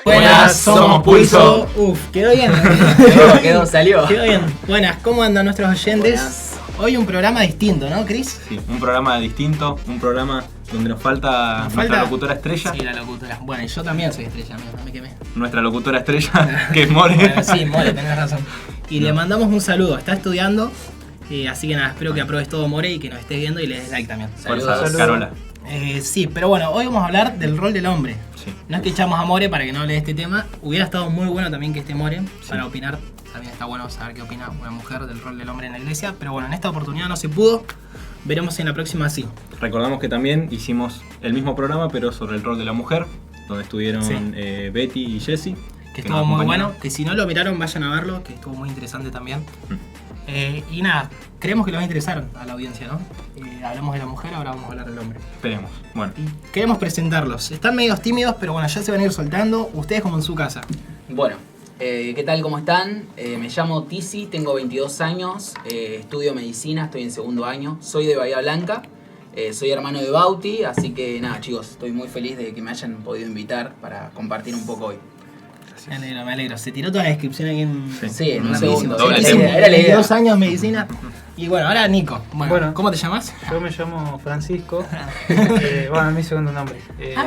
Buenas, somos Pulso. Uf, quedó bien. Salió. Quedó bien. Buenas, ¿cómo andan nuestros oyentes? Buenas. Hoy un programa distinto, ¿no, Cris? Sí, un programa distinto, un programa donde nos falta nuestra locutora estrella. Sí, la locutora. Bueno, y yo también soy estrella, amigo, no me quemé. Nuestra locutora estrella, que es More. Bueno, sí, More, tenés razón. Y le mandamos un saludo, está estudiando, así que nada, espero que apruebes todo, More, y que nos estés viendo y le des like también. Fuerza, Saludos. Carola. Sí, pero bueno, hoy vamos a hablar del rol del hombre. Sí. No es que echamos a More para que no hable de este tema. Hubiera estado muy bueno también que esté More para Sí. opinar. También está bueno saber qué opina una mujer del rol del hombre en la iglesia. Pero bueno, en esta oportunidad no se pudo. Veremos si en la próxima sí. Recordamos que también hicimos el mismo programa, pero sobre el rol de la mujer, donde estuvieron Sí. Betty y Jessie. Que nos estuvo muy acompañaron. bueno. Que si no lo miraron, vayan a verlo, que estuvo muy interesante también. Y nada, creemos que les va a interesar a la audiencia, ¿no? Hablamos de la mujer, ahora vamos a hablar del hombre. Esperemos. Bueno, Y queremos presentarlos. Están medio tímidos, pero bueno, ya se van a ir soltando. Ustedes como en su casa. Bueno, ¿qué tal? ¿Cómo están? Me llamo Tizi, tengo 22 años, estudio medicina, estoy en segundo año, soy de Bahía Blanca, soy hermano de Bauti, así que nada, chicos, estoy muy feliz de que me hayan podido invitar para compartir un poco hoy. Me alegro, me alegro. Se tiró toda la descripción aquí en... Sí, en un rapidísimo. segundo. Doble Era la tiempo. idea, era la idea. 2 años medicina. Y bueno, ahora Nico. Bueno, ¿cómo te llamas? Yo me llamo Francisco. Bueno, es mi segundo nombre.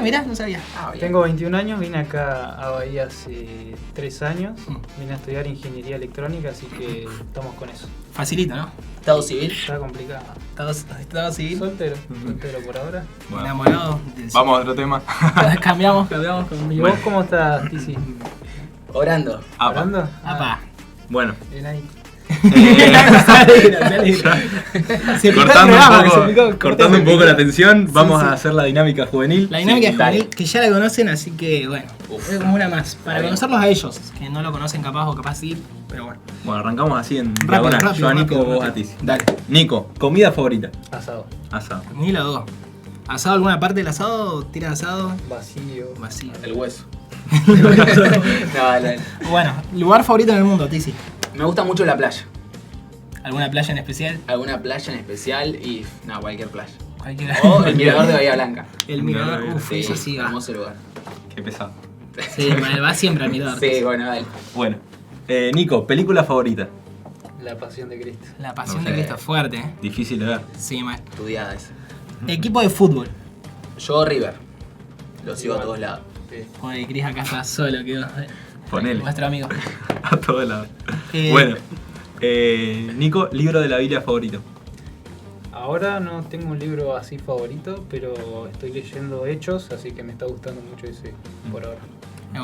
Mirá, no sabía. Bien. Tengo 21 años, vine acá a Bahía hace 3 años. Vine a estudiar ingeniería electrónica, así que estamos con eso. Facilito, ¿no? Estado civil. Está complicado. Estado civil. Soltero por ahora. bueno. Enamorado. Vamos a otro tema. Cambiamos con ¿Y Bueno. vos cómo estás, Tizi? Orando. Apa. ¿Hablando? Apa. Bueno, Bien ahí. Se picó el cortando programa, un se poco, picó- cortando un poco la tensión, vamos sí. a hacer la dinámica juvenil. La dinámica Sí, es dale. juvenil, que ya la conocen, así que bueno, Uf. es como una más. Para Bien. conocerlos a ellos, que no lo conocen capaz o capaz sí, pero bueno. Bueno, arrancamos así en Rápido, diagonal. rápido, Yo a Nico, rápido, vos rápido. a Tizi. Dale. Nico, comida favorita. Asado. Asado. Ni lo dudo. ¿Asado alguna parte del asado? ¿Tira asado? Vacío. Vacío. El hueso. No, dale. Bueno, lugar favorito en el mundo, Tizi. Me gusta mucho la playa. ¿Alguna playa en especial? ¿Alguna playa en especial? Y no, cualquier playa. Cualquiera. O el mirador de Bahía Blanca. El mirador, No, uff, Sí, eso sí va. hermoso lugar. Qué pesado. Sí, va siempre al mirador. Sí, bueno, dale. Bueno, Nico, película favorita. La pasión de Cristo. La pasión No de sé. Cristo, fuerte, ¿eh? Difícil de ver. Sí, mal. Estudiada esa. Equipo de fútbol. Yo River. Lo sigo a Igual. todos lados. Sí. Joder, Cris acá está solo, quedó. Ponele. Nuestro amigo. A todos lados. Eh, Bueno, Nico, libro de la Biblia favorito. Ahora no tengo un libro así favorito, pero estoy leyendo Hechos, así que me está gustando mucho ese por ahora.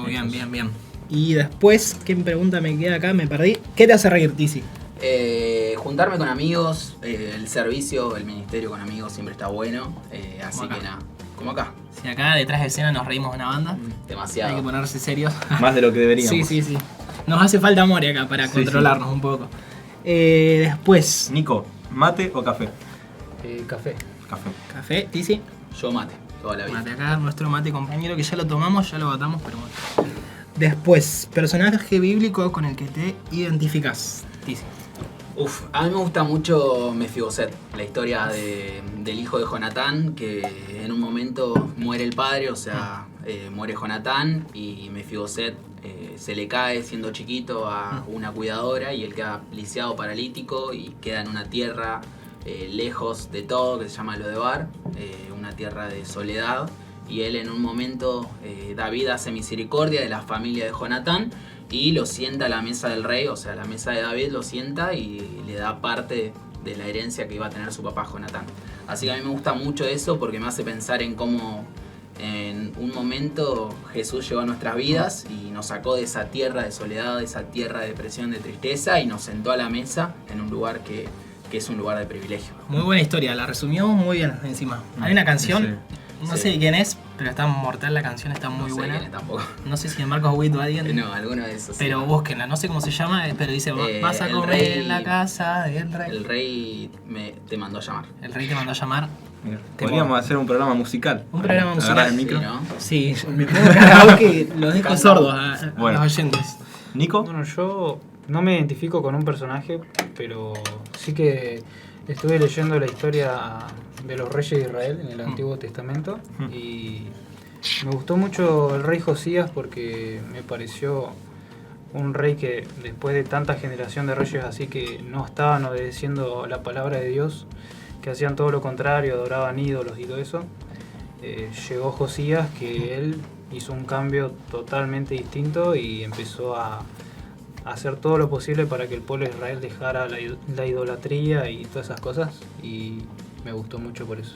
Bien, bien, bien. Y después, ¿qué pregunta me queda acá? Me perdí. ¿Qué te hace reír, Tizi? Juntarme con amigos, el servicio, el ministerio con amigos siempre está bueno. Así Como acá. que nada, como acá. Si acá detrás de escena nos reímos de una banda, hay que Demasiado. ponerse serios. Más de lo que deberíamos. Sí. Nos hace falta amor acá para Sí, controlarnos un poco. Después, Nico, ¿mate o café? Café. Café. café, Tizi. Yo mate, toda la vida. Mate acá, nuestro mate compañero que ya lo tomamos, ya lo batamos, pero bueno. Después, personaje bíblico con el que te identificas, Tizi. Uf, a mí me gusta mucho Mefiboset, la historia del hijo de Jonatán, que en un momento muere el padre, o sea, muere Jonatán y Mefiboset se le cae siendo chiquito a una cuidadora y él queda lisiado, paralítico y queda en una tierra lejos de todo que se llama Lodebar, una tierra de soledad, y él en un momento, David hace misericordia de la familia de Jonatán y lo sienta a la mesa del rey, o sea, a la mesa de David lo sienta y le da parte de la herencia que iba a tener su papá Jonatán. Así que a mí me gusta mucho eso porque me hace pensar en cómo en un momento Jesús llegó a nuestras vidas y nos sacó de esa tierra de soledad, de esa tierra de depresión, de tristeza y nos sentó a la mesa en un lugar que es un lugar de privilegio. Muy buena historia, la resumió muy bien encima. Hay una canción, no Sí. sé de quién es, pero está mortal la canción, está muy No sé buena. quién es tampoco. No sé si de Marcos Witt o alguien. No, alguno de esos. sí. Pero búsquenla, no sé cómo se llama, pero dice, vas a el comer rey- en la casa del rey. El rey te mandó a llamar. El rey te mandó a llamar. Mira, Te podríamos pongo. hacer un programa musical. Un programa musical. Agarrar el micro. Sí, ¿no? Sí, yo me pongo karaoke y los dejo sordos a Bueno. los oyentes. Nico, Bueno, yo no me identifico con un personaje, pero sí que estuve leyendo la historia de los reyes de Israel en el Antiguo Testamento. Y me gustó mucho el rey Josías porque me pareció un rey que después de tanta generación de reyes así que no estaban obedeciendo la palabra de Dios, que hacían todo lo contrario, adoraban ídolos y todo eso, llegó Josías, que él hizo un cambio totalmente distinto y empezó a hacer todo lo posible para que el pueblo de Israel dejara la idolatría y todas esas cosas, y me gustó mucho por eso.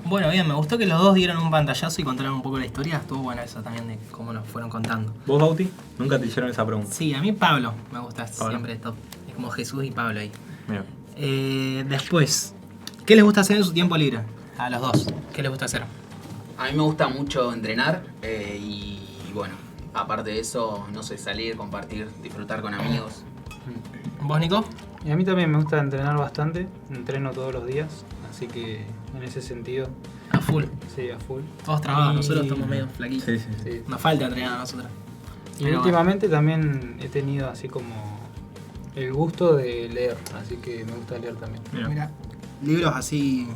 Bueno, bien, me gustó que los dos dieron un pantallazo y contaron un poco la historia. Estuvo buena eso también de cómo nos fueron contando. ¿Vos, Bauti? Nunca te hicieron esa pregunta. Sí, a mí Pablo me gusta Pablo. siempre esto. Es como Jesús y Pablo ahí. Mira. Después, ¿qué les gusta hacer en su tiempo libre? A los dos, ¿qué les gusta hacer? A mí me gusta mucho entrenar y bueno, aparte de eso, no sé, salir, compartir, disfrutar con amigos. ¿Vos, Nico? Y a mí también me gusta entrenar bastante, entreno todos los días, así que en ese sentido, A full. sí, a full. Todos trabajan, Y- nosotros estamos medio flaquitos. Sí, sí. Sí. Nos falta entrenar a nosotros. Y Pero últimamente también he tenido así como el gusto de leer, así que me gusta leer también. Mira. Mira, libros así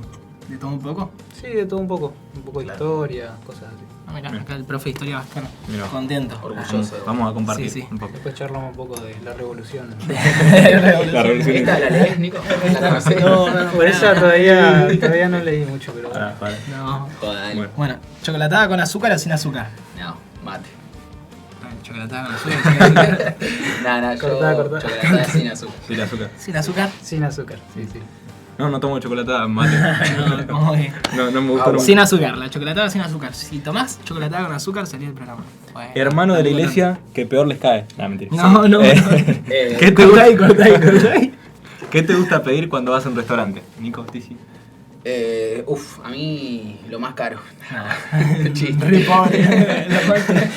de todo un poco. Sí, de todo un poco de Claro. historia, cosas así. Ah, mira, Mira. acá el profe de historia va a estar Mira. contento. Orgulloso. Vamos a compartir Sí, sí. un poco. Después charlamos un poco de la revolución. La revolución. ¿Esta la lees, Nico? La conocés. No, Por esa todavía no leí mucho, pero Ah, vale. No. Joder, dale. Bueno. Bueno, ¿chocolatada con azúcar o sin azúcar? No, mate. Chocolatada con azúcar o sin azúcar. Nada, yo Cortá. chocolatada sin azúcar. Sí, el azúcar. Sin azúcar. sin azúcar, sí, sí. No tomo chocolatada, mate. No, ¿cómo que? No me gusta Ah, nunca. Sin azúcar, la chocolatada sin azúcar. Si tomás chocolatada con azúcar, sería el programa. Bueno, Hermano de la algo iglesia que peor les cae. No, mentira. No, no. ¿Qué te Cortá ahí, gusta? cortá ahí, cortá ahí. ¿Qué te gusta pedir cuando vas a un restaurante? Nico, Tizi. A mí lo más caro. No. Chiste. Re pobre. La parte.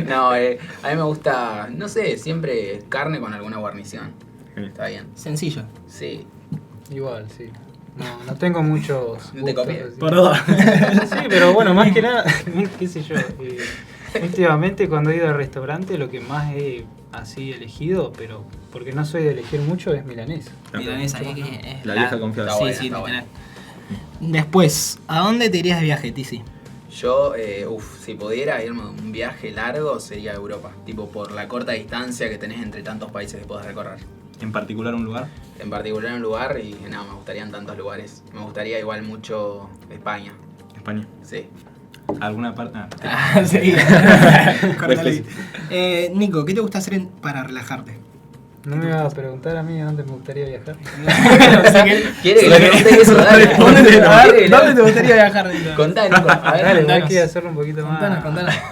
No, a mí me gusta, no sé, siempre carne con alguna guarnición. Está bien. Sencillo. Sí. Igual, sí. No tengo muchos No te gustos, copies. así. Perdón. Sí, pero bueno, más que nada, qué sé yo. Últimamente cuando he ido al restaurante lo que más he así elegido, pero porque no soy de elegir mucho, es milanesa. Milanesa, ahí que es La vieja confiable. Está Sí, buena, sí, está literal. Después, ¿a dónde te irías de viaje, Tizi? Yo, si pudiera irme a un viaje largo sería a Europa. Tipo por la corta distancia que tenés entre tantos países que podés recorrer. En particular un lugar. En particular un lugar y no, me gustarían tantos lugares. Me gustaría igual mucho España. España. Sí. ¿Alguna parte? Ah, sí. Córtale. Nico, ¿qué te gusta hacer para relajarte? No me iba a preguntar a mí a dónde me gustaría viajar. ¿Quiere que le pregunte eso? Dale. ¿Dónde ¿Quiere? te gustaría viajar, Nico? Contá, Nico. A ver, Dale, contanos. hay que hacerlo un poquito más.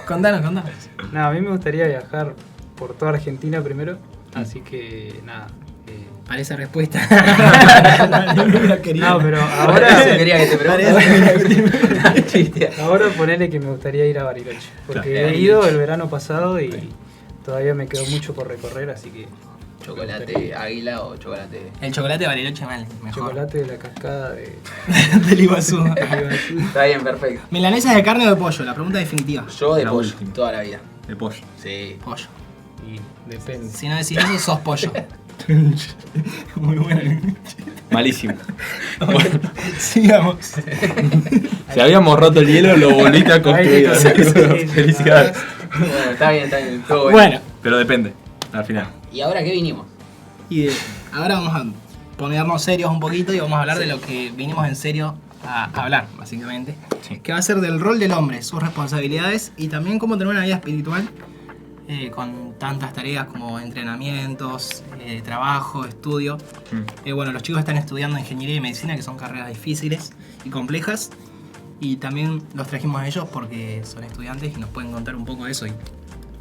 Contanos. No, a mí me gustaría viajar por toda Argentina primero, así que nada. Parece respuesta. No, pero Ahora ahora, se quería que te pregunte. Chiste. ahora ponele que me gustaría ir a Bariloche, porque Claro. he ido el verano pasado y todavía me quedó mucho por recorrer, así que ¿Chocolate águila o chocolate? El chocolate Bariloche mal, mejor. chocolate de la cascada de Del Iguazú. Está bien, perfecto. ¿Milanesa de carne o de pollo? La pregunta definitiva. Yo de La pollo, última. toda la vida. De pollo. Sí. Pollo. y depende. Si no decís eso, sos pollo. Muy bueno. Malísimo. Sigamos. Si habíamos roto el hielo, lo volviste a construir. Ahí sí, sí. Felicidades. Bueno, está bien, estuvo Bueno, Pero depende, al final. ¿Y ahora qué vinimos? y ahora vamos a ponernos serios un poquito y vamos a hablar de lo que vinimos en serio a hablar, básicamente. Sí. Que va a ser del rol del hombre, sus responsabilidades y también cómo tener una vida espiritual con tantas tareas como entrenamientos, trabajo, estudio. Bueno, los chicos están estudiando ingeniería y medicina, que son carreras difíciles y complejas. Y también los trajimos a ellos porque son estudiantes y nos pueden contar un poco de eso y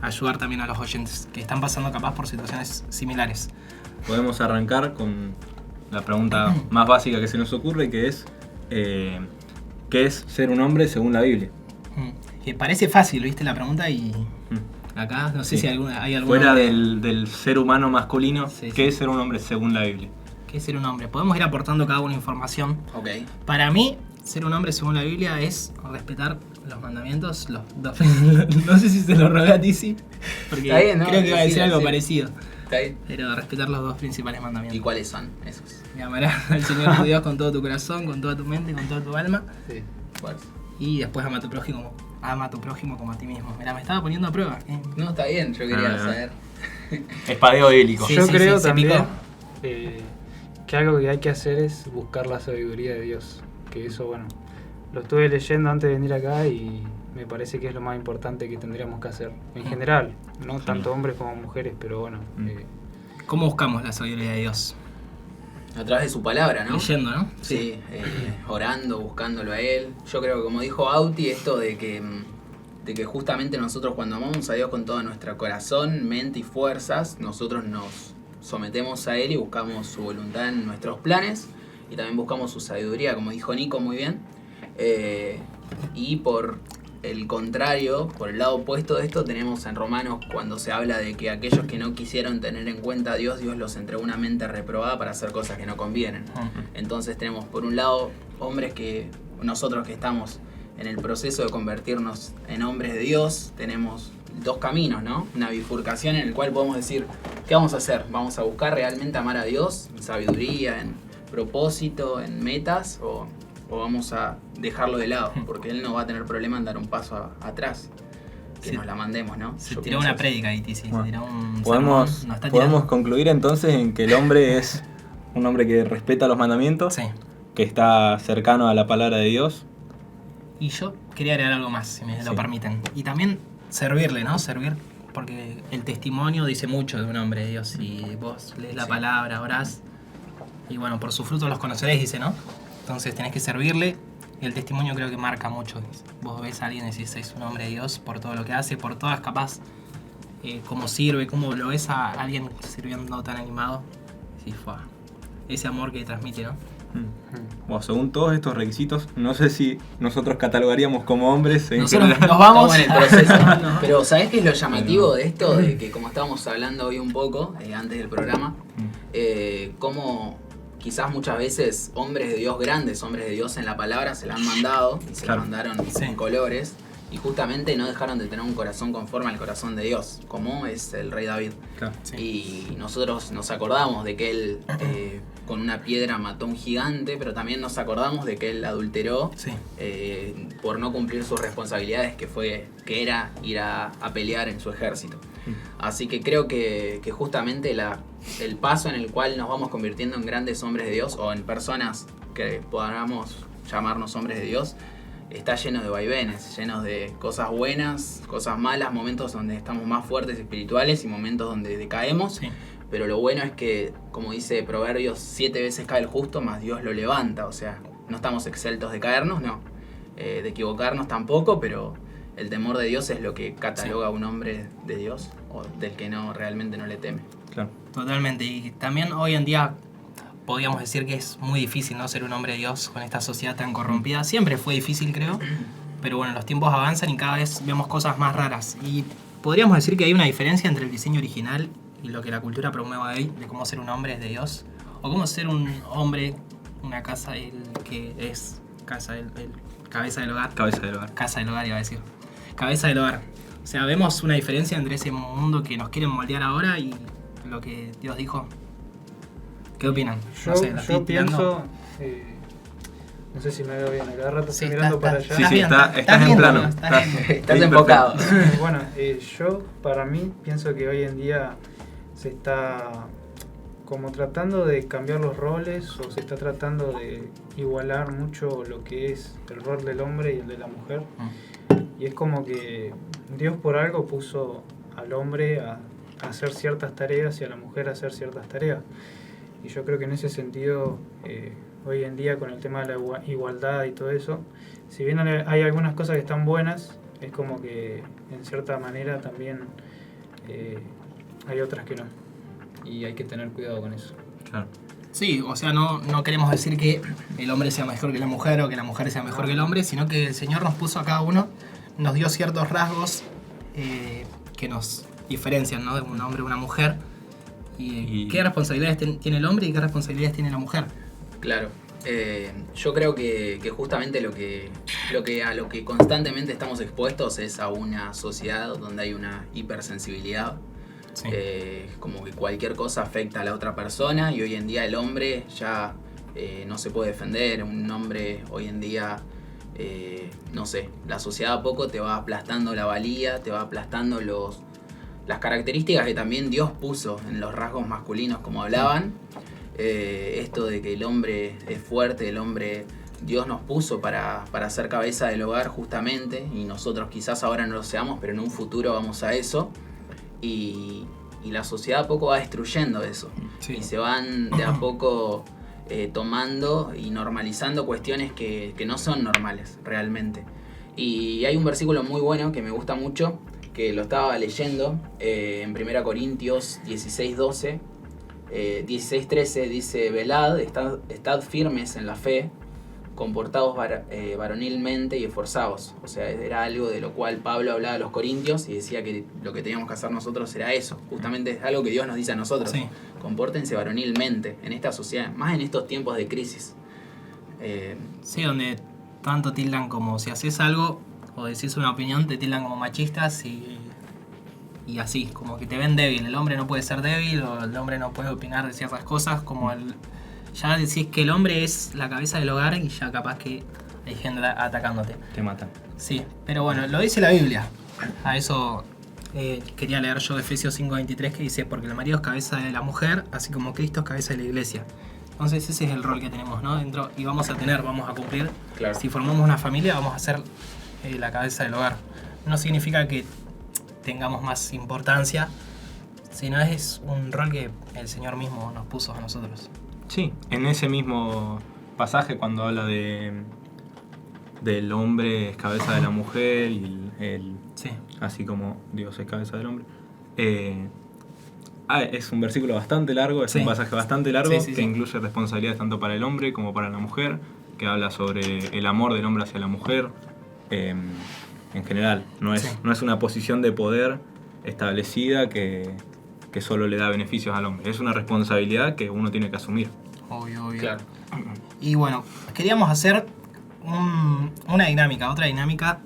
ayudar también a los oyentes que están pasando capaz por situaciones similares. Podemos arrancar con la pregunta más básica que se nos ocurre, que es ¿qué es ser un hombre según la Biblia? Que parece fácil, ¿viste la pregunta? Y Mm. acá no sé Sí. si hay algún Fuera hombre- del ser humano masculino, Sí, ¿qué sí. es ser un hombre según la Biblia? ¿Qué es ser un hombre? Podemos ir aportando cada uno información. Ok. Para mí, ser un hombre según la Biblia es respetar los mandamientos. No sé si se lo rogué a Tizi, porque Está bien, ¿no? creo que iba a decir Decilo, algo decilo. parecido. ¿Está bien? Pero respetar los dos principales mandamientos. ¿Y cuáles son esos? Y amarás al Señor tu Dios con todo tu corazón, con toda tu mente, con toda tu alma. Sí. ¿Cuáles? Y después ama a tu prójimo como a ti mismo. Mirá, me estaba poniendo a prueba. No, está bien, yo quería saber. Espadeo bíblico. Sí, Yo creo se también picó. que algo que hay que hacer es buscar la sabiduría de Dios. Que eso, bueno, lo estuve leyendo antes de venir acá y me parece que es lo más importante que tendríamos que hacer. En general, no tanto hombres como mujeres, pero bueno. ¿Cómo buscamos la sabiduría de Dios? A través de su palabra, ¿no? Leyendo, ¿no? Sí, orando, buscándolo a Él. Yo creo que como dijo Auti, esto de que justamente nosotros cuando amamos a Dios con todo nuestro corazón, mente y fuerzas, nosotros nos sometemos a Él y buscamos su voluntad en nuestros planes y también buscamos su sabiduría, como dijo Nico muy bien. Y por el contrario, por el lado opuesto de esto, tenemos en Romanos cuando se habla de que aquellos que no quisieron tener en cuenta a Dios, Dios los entregó una mente reprobada para hacer cosas que no convienen. Entonces tenemos por un lado hombres que nosotros que estamos en el proceso de convertirnos en hombres de Dios, tenemos dos caminos, ¿no? Una bifurcación en el cual podemos decir, ¿qué vamos a hacer? ¿Vamos a buscar realmente amar a Dios en sabiduría, en propósito, en metas? ¿O vamos a dejarlo de lado? Porque Él no va a tener problema en dar un paso atrás. Que Sí. nos la mandemos, ¿no? Se Yo tiró pienso una eso. prédica ahí, Tizi. Bueno, Se tiró un Podemos, sermón. No está podemos tirando. concluir entonces en que el hombre es un hombre que respeta los mandamientos, Sí. que está cercano a la palabra de Dios. Y yo quería agregar algo más, si me lo Sí. permiten. Y también servirle, ¿no? Servir, porque el testimonio dice mucho de un hombre de Dios. Si vos lees la Sí. palabra, orás, y bueno, por sus frutos los conoceréis, dice, ¿no? Entonces tenés que servirle, y el testimonio creo que marca mucho. Vos ves a alguien y decís, es un hombre de Dios por todo lo que hace, por todas capaz, cómo sirve, cómo lo ves a alguien sirviendo tan animado. Sí, fue ese amor que transmite, ¿no? Bueno, según todos estos requisitos, no sé si nosotros catalogaríamos como hombres en Nosotros general. nos vamos. Estamos en el proceso. No. Pero ¿sabés qué es lo llamativo de esto? De que como estábamos hablando hoy un poco, antes del programa, cómo quizás muchas veces hombres de Dios grandes, hombres de Dios en la palabra, se la han mandado y se Claro. la mandaron Sí. en colores y justamente no dejaron de tener un corazón conforme al corazón de Dios, como es el rey David. Claro. Sí. Y nosotros nos acordamos de que él con una piedra mató a un gigante, pero también nos acordamos de que él adulteró Sí. por no cumplir sus responsabilidades, que era ir a pelear en su ejército. Así que creo que justamente el paso en el cual nos vamos convirtiendo en grandes hombres de Dios o en personas que podamos llamarnos hombres de Dios, está lleno de vaivenes, lleno de cosas buenas, cosas malas, momentos donde estamos más fuertes espirituales y momentos donde decaemos. Sí. Pero lo bueno es que, como dice Proverbios, 7 veces cae el justo, más Dios lo levanta. O sea, no estamos exentos de caernos, no. De equivocarnos tampoco, pero el temor de Dios es lo que cataloga a un hombre de Dios o del que realmente no le teme. Claro. Totalmente. Y también hoy en día podríamos decir que es muy difícil, ¿no? Ser un hombre de Dios con esta sociedad tan corrompida. Siempre fue difícil, creo. Pero bueno, los tiempos avanzan y cada vez vemos cosas más raras. Y podríamos decir que hay una diferencia entre el diseño original y lo que la cultura promueve hoy de cómo ser un hombre de Dios. O cómo ser un hombre, una casa, el que es casa, el cabeza del hogar. Cabeza del hogar. Casa del hogar iba a decir. Cabeza del hogar. O sea, vemos una diferencia entre ese mundo que nos quieren moldear ahora y lo que Dios dijo. ¿Qué opinan? Yo, No sé, la estoy yo tirando. pienso, no sé si me veo bien, a cada rato Sí, estoy mirando para allá. Sí, sí, bien, estás en bien, plano. ¿no? Estás bien. Estás bien enfocado. Bueno, yo para mí pienso que hoy en día se está como tratando de cambiar los roles o se está tratando de igualar mucho lo que es el rol del hombre y el de la mujer. Y es como que Dios por algo puso al hombre a hacer ciertas tareas y a la mujer a hacer ciertas tareas. Y yo creo que en ese sentido, hoy en día con el tema de la igualdad y todo eso, si bien hay algunas cosas que están buenas, es como que en cierta manera también hay otras que no. Y hay que tener cuidado con eso. Claro. Sí, o sea, no queremos decir que el hombre sea mejor que la mujer o que la mujer sea mejor que el hombre, sino que el Señor nos puso a cada uno, nos dio ciertos rasgos que nos diferencian, ¿no? De un hombre o una mujer. Y qué responsabilidades tiene el hombre y qué responsabilidades tiene la mujer. Claro. Yo creo que justamente a lo que constantemente estamos expuestos es a una sociedad donde hay una hipersensibilidad, Sí. Como que cualquier cosa afecta a la otra persona y hoy en día el hombre ya no se puede defender. Un hombre hoy en día, no sé, la sociedad a poco te va aplastando la valía, te va aplastando las características que también Dios puso en los rasgos masculinos, como hablaban. Esto de que el hombre es fuerte, el hombre Dios nos puso para ser cabeza del hogar justamente, y nosotros quizás ahora no lo seamos, pero en un futuro vamos a eso. Y la sociedad a poco va destruyendo eso. Sí. Y se van de a poco tomando y normalizando cuestiones que no son normales realmente. Y hay un versículo muy bueno que me gusta mucho, que lo estaba leyendo en 1 Corintios 16:12. 16:13 dice: velad, estad firmes en la fe, comportaos varonilmente y esforzaos. O sea, era algo de lo cual Pablo hablaba a los corintios y decía que lo que teníamos que hacer nosotros era eso. Justamente es algo que Dios nos dice a nosotros. Sí. Compórtense varonilmente en esta sociedad, más en estos tiempos de crisis. Sí, donde tanto tildan como si haces algo o decís una opinión, te tildan como machistas y así, como que te ven débil. El hombre no puede ser débil o el hombre no puede opinar de ciertas cosas, como ya decís que el hombre es la cabeza del hogar y ya capaz que hay gente atacándote. Te matan. Sí, pero bueno, lo dice la Biblia. A eso quería leer yo Efesios 5:23, que dice: porque el marido es cabeza de la mujer, así como Cristo es cabeza de la iglesia. Entonces ese es el rol que tenemos, ¿no? Dentro, y vamos a cumplir. Claro. Si formamos una familia, vamos a ser la cabeza del hogar. No significa que tengamos más importancia, sino es un rol que el Señor mismo nos puso a nosotros. Sí, en ese mismo pasaje cuando habla del hombre es cabeza de la mujer y Sí. así como Dios es cabeza del hombre, es un versículo bastante largo, es Sí. un pasaje bastante largo Sí, sí, que sí. incluye responsabilidades tanto para el hombre como para la mujer, que habla sobre el amor del hombre hacia la mujer. En general, no es una posición de poder establecida que solo le da beneficios al hombre. Es una responsabilidad que uno tiene que asumir. Obvio. Claro. Y bueno, queríamos hacer otra dinámica.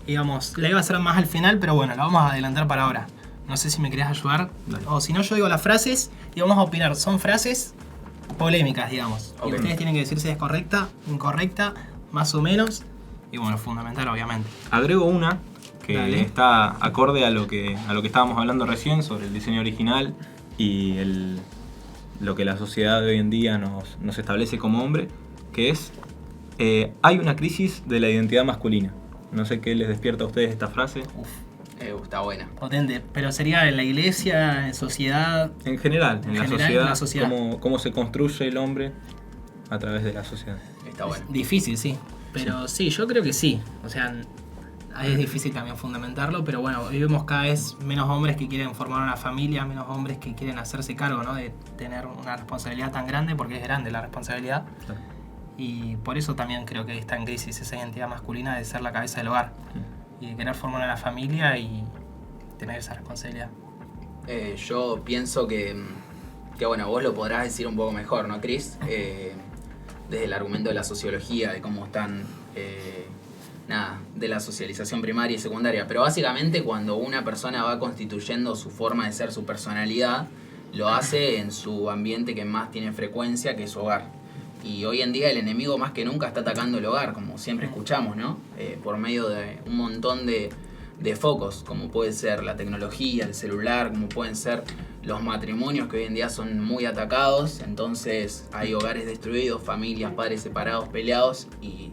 Digamos, la iba a hacer más al final, pero bueno, la vamos a adelantar para ahora. No sé si me querés ayudar. Dale. O si no, yo digo las frases y vamos a opinar. Son frases polémicas, digamos. Ok. Y ustedes tienen que decir si es correcta, incorrecta, más o menos. Y bueno, fundamental, obviamente. Agrego una que Dale. está acorde a lo que estábamos hablando recién sobre el diseño original y lo que la sociedad de hoy en día nos establece como hombre, que es: hay una crisis de la identidad masculina. No sé qué les despierta a ustedes esta frase. Está buena. Potente. Pero sería en la iglesia, en sociedad. En general, en la sociedad. Cómo se construye el hombre a través de la sociedad. Está buena. Difícil, sí. Pero sí, yo creo que sí. O sea, es difícil también fundamentarlo, pero bueno, hoy vemos cada vez menos hombres que quieren formar una familia, menos hombres que quieren hacerse cargo, ¿no? De tener una responsabilidad tan grande, porque es grande la responsabilidad. Claro. Y por eso también creo que está en crisis esa identidad masculina de ser la cabeza del hogar. Y de querer formar una familia y tener esa responsabilidad. Yo pienso que bueno, vos lo podrás decir un poco mejor, ¿no, Chris? Desde el argumento de la sociología, de cómo están, de la socialización primaria y secundaria. Pero básicamente cuando una persona va constituyendo su forma de ser, su personalidad, lo hace en su ambiente que más tiene frecuencia, que es su hogar. Y hoy en día el enemigo más que nunca está atacando el hogar, como siempre escuchamos, ¿no? Por medio de un montón de focos, como puede ser la tecnología, el celular, como pueden ser los matrimonios que hoy en día son muy atacados. Entonces hay hogares destruidos, familias, padres separados, peleados, y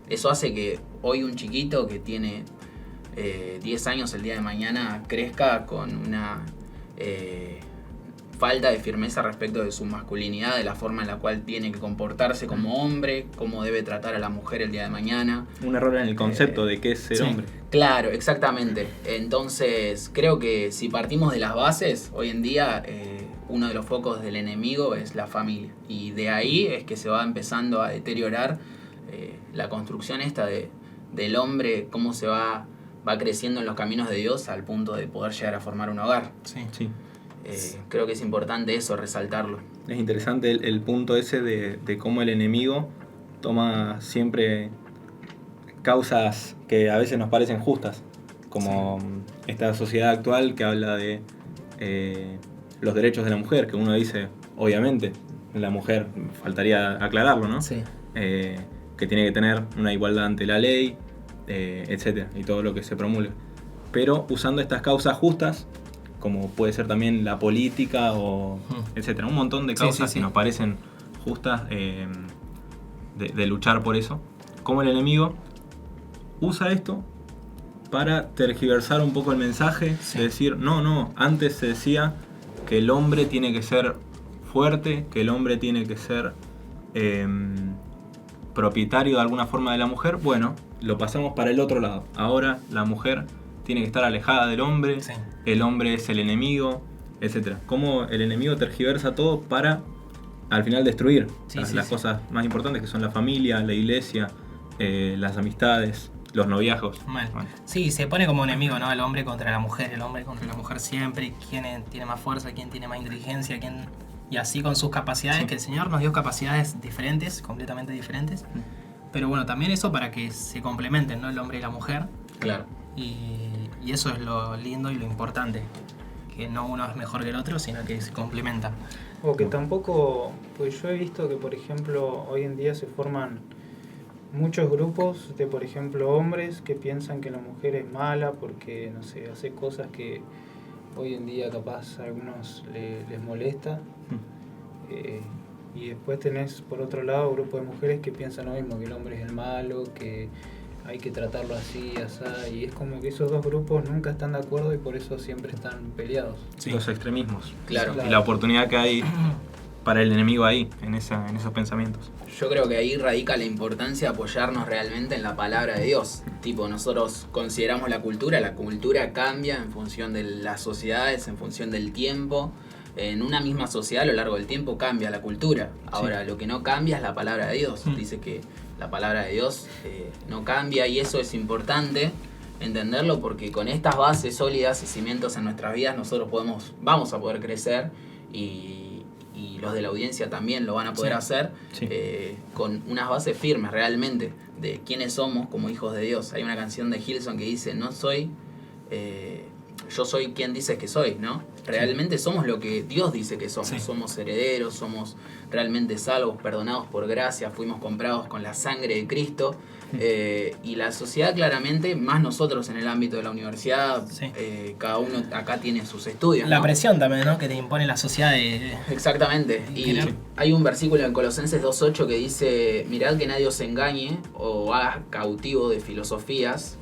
eso hace que hoy un chiquito que tiene 10 años el día de mañana crezca con una falta de firmeza respecto de su masculinidad, de la forma en la cual tiene que comportarse como hombre, cómo debe tratar a la mujer el día de mañana. Un error en el concepto de qué es ser sí. hombre. Claro, exactamente. Entonces creo que si partimos de las bases, hoy en día uno de los focos del enemigo es la familia. Y de ahí es que se va empezando a deteriorar la construcción esta del hombre, cómo se va creciendo en los caminos de Dios al punto de poder llegar a formar un hogar. Sí. Creo que es importante eso, resaltarlo. Es interesante el punto ese de cómo el enemigo toma siempre causas que a veces nos parecen justas, como esta sociedad actual que habla de los derechos de la mujer, que uno dice, obviamente, la mujer, faltaría aclararlo, ¿no? Sí. Que tiene que tener una igualdad ante la ley, etcétera, y todo lo que se promulga. Pero usando estas causas justas, como puede ser también la política o etcétera, un montón de causas que nos parecen justas de luchar por eso, como el enemigo usa esto para tergiversar un poco el mensaje, de decir, no, antes se decía que el hombre tiene que ser fuerte, que el hombre tiene que ser propietario de alguna forma de la mujer. Bueno, lo pasamos para el otro lado. Ahora la mujer tiene que estar alejada del hombre, el hombre es el enemigo, etc. Cómo el enemigo tergiversa todo para al final destruir las cosas más importantes, que son la familia, la iglesia, las amistades, los noviazgos. Bueno. Sí, se pone como enemigo, ¿no? El hombre contra la mujer, el hombre contra la mujer siempre. ¿Quién tiene más fuerza? ¿Quién tiene más inteligencia? ¿Quién? Y así con sus capacidades, que el Señor nos dio capacidades diferentes, completamente diferentes. Pero bueno, también eso para que se complementen, ¿no? El hombre y la mujer. Claro. Y eso es lo lindo y lo importante. Que no uno es mejor que el otro, sino que se complementan. O que tampoco, pues yo he visto que, por ejemplo, hoy en día se forman muchos grupos de, por ejemplo, hombres que piensan que la mujer es mala porque, no sé, hace cosas que hoy en día capaz a algunos les molesta. Y después tenés, por otro lado, un grupo de mujeres que piensan lo mismo, que el hombre es el malo, que hay que tratarlo así, así, y es como que esos dos grupos nunca están de acuerdo y por eso siempre están peleados. Los extremismos. Claro. Y la oportunidad que hay para el enemigo ahí, en esos pensamientos. Yo creo que ahí radica la importancia de apoyarnos realmente en la palabra de Dios. Tipo, nosotros consideramos la cultura cambia en función de las sociedades, en función del tiempo. En una misma sociedad a lo largo del tiempo cambia la cultura. Ahora, lo que no cambia es la palabra de Dios. Dice que la palabra de Dios no cambia, y eso es importante entenderlo, porque con estas bases sólidas y cimientos en nuestras vidas nosotros vamos a poder crecer, y los de la audiencia también lo van a poder hacer con unas bases firmes realmente de quiénes somos como hijos de Dios. Hay una canción de Hillsong que dice, yo soy quien dices que soy, ¿no? Realmente somos lo que Dios dice que somos. Somos herederos, somos realmente salvos, perdonados por gracia, fuimos comprados con la sangre de Cristo. Y la sociedad claramente, más nosotros en el ámbito de la universidad, cada uno acá tiene sus estudios, la ¿no? presión también, ¿no? Que te impone la sociedad Exactamente. Y hay un versículo en Colosenses 2.8 que dice, mirad que nadie os engañe o haga cautivo de filosofías,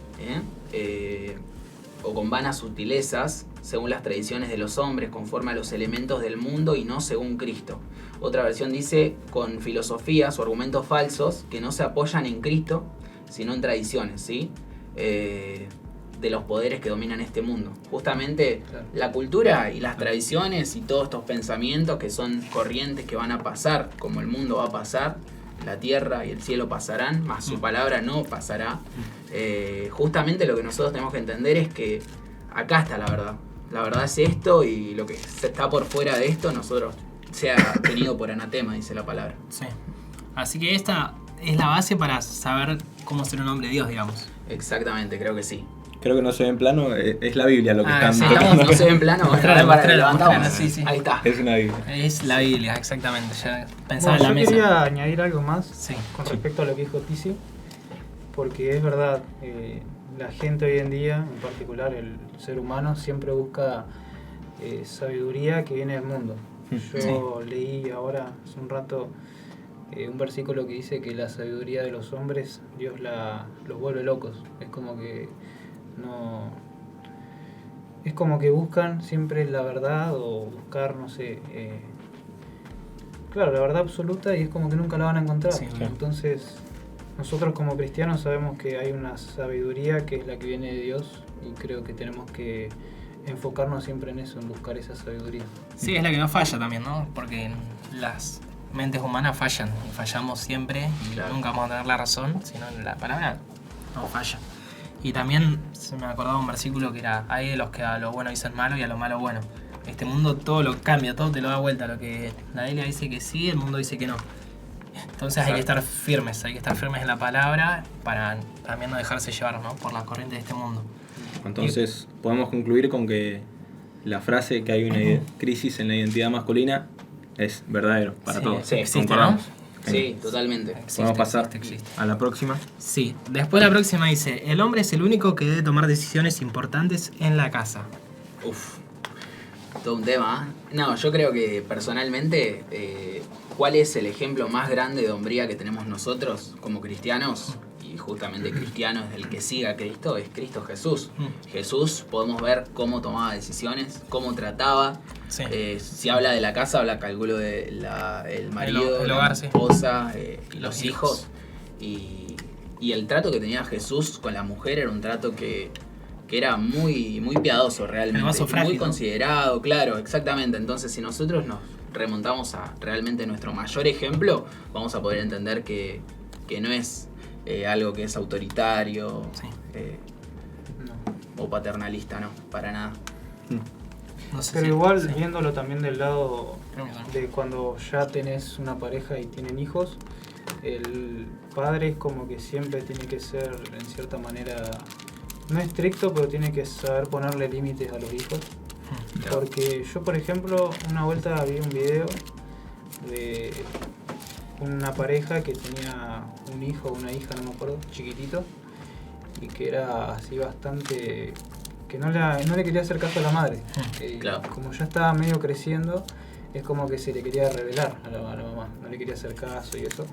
o con vanas sutilezas, según las tradiciones de los hombres, conforme a los elementos del mundo y no según Cristo. Otra versión dice, con filosofías o argumentos falsos que no se apoyan en Cristo, sino en tradiciones, ¿sí? De los poderes que dominan este mundo. Justamente la cultura y las tradiciones y todos estos pensamientos que son corrientes que van a pasar, como el mundo va a pasar, la tierra y el cielo pasarán, más su palabra no pasará. Justamente lo que nosotros tenemos que entender es que acá está la verdad. La verdad es esto, y lo que se está por fuera de esto, nosotros sea tenido por anatema, dice la palabra. Sí. Así que esta es la base para saber cómo ser un hombre de Dios, digamos. Exactamente, creo que sí. Creo que no se ve en plano, es la Biblia lo que están tocando. No se ve en plano, mostrala, sí. Ahí está. Es una Biblia. Es la Biblia, exactamente. Ya pensaba en la yo mesa. quería añadir algo más con respecto a lo que dijo Tizi, porque es verdad, la gente hoy en día, en particular el ser humano, siempre busca sabiduría que viene del mundo. Yo leí ahora, hace un rato, un versículo que dice que la sabiduría de los hombres, Dios los vuelve locos. Es como que es como que buscan siempre la verdad, o buscar, no sé, la verdad absoluta, y es como que nunca la van a encontrar. Entonces, nosotros como cristianos sabemos que hay una sabiduría que es la que viene de Dios, y creo que tenemos que enfocarnos siempre en eso, en buscar esa sabiduría. Sí, es la que no falla también, ¿no? Porque las mentes humanas fallan, y fallamos siempre, y nunca vamos a tener la razón, sino la palabra no falla. Y también se me acordaba un versículo que era, hay de los que a lo bueno dicen malo y a lo malo bueno. Este mundo todo lo cambia, todo te lo da vuelta. Lo que la Biblia dice que sí, el mundo dice que no. Entonces hay que estar firmes en la palabra para también no dejarse llevar, ¿no? Por la corriente de este mundo. Entonces podemos concluir con que la frase que hay una crisis en la identidad masculina es verdadero para todos. Sí, existe, concordamos. Sí, totalmente. Podemos pasar existe. a la próxima. Sí, después la próxima dice, el hombre es el único que debe tomar decisiones importantes en la casa. Uf, todo un tema. No, yo creo que personalmente, ¿cuál es el ejemplo más grande de hombría que tenemos nosotros como cristianos? Y justamente cristiano es el que siga a Cristo, es Cristo Jesús. Jesús, podemos ver cómo tomaba decisiones, cómo trataba. Sí. Si habla de la casa, habla, calculo, de el marido, el la hogar, sí. esposa y los Los hijos. Y el trato que tenía Jesús con la mujer era un trato que era muy, muy piadoso realmente. El vaso frágil, muy ¿no? considerado, claro, exactamente. Entonces, si nosotros nos remontamos a realmente nuestro mayor ejemplo, vamos a poder entender que no es algo que es autoritario Sí. No. o paternalista, no, para nada. No sé Pero si- igual, sí. viéndolo también del lado Creo que no. de cuando ya tenés una pareja y tienen hijos, el padre es como que siempre tiene que ser, en cierta manera, no estricto, pero tiene que saber ponerle límites a los hijos. Claro. Porque yo, por ejemplo, una vuelta vi un video de una pareja que tenía un hijo o una hija, no me acuerdo, chiquitito, y que era así bastante... que no le quería hacer caso a la madre. Claro. Como ya estaba medio creciendo, es como que se le quería revelar a la mamá, no le quería hacer caso y eso.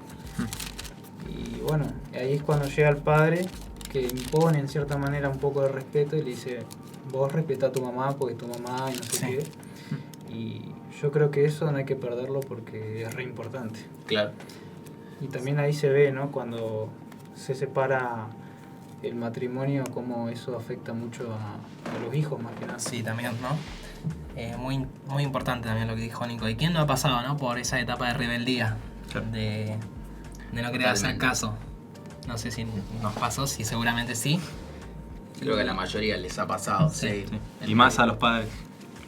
Y bueno, ahí es cuando llega el padre, que impone en cierta manera un poco de respeto y le dice, vos respetá a tu mamá porque es tu mamá y no sé Sí. qué. Y yo creo que eso no hay que perderlo porque es re importante. Claro. Y también ahí se ve, ¿no? Cuando se separa el matrimonio, cómo eso afecta mucho a los hijos más que nada. Sí, también, ¿no? Muy, muy importante también lo que dijo Nico. ¿Y quién no ha pasado, no? Por esa etapa de rebeldía, Claro. de no querer hacer Totalmente. caso. No sé si nos pasó, sí, seguramente sí. Creo que a la mayoría les ha pasado. Sí, Sí. Y más a los padres,